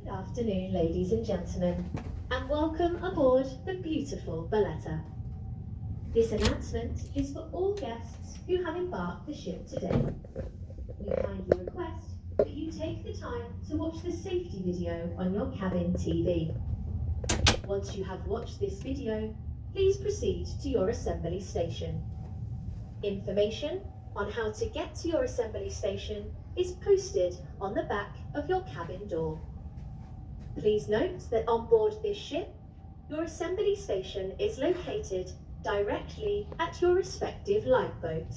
Good afternoon, ladies and gentlemen, and welcome aboard the beautiful Valletta. This announcement is for all guests who have embarked the ship today. We kindly request that you take the time to watch the safety video on your cabin TV. Once you have watched this video, please proceed to your assembly station. Information on how to get to your assembly station is posted on the back of your cabin door. Please note that on board this ship, your assembly station is located directly at your respective lifeboat.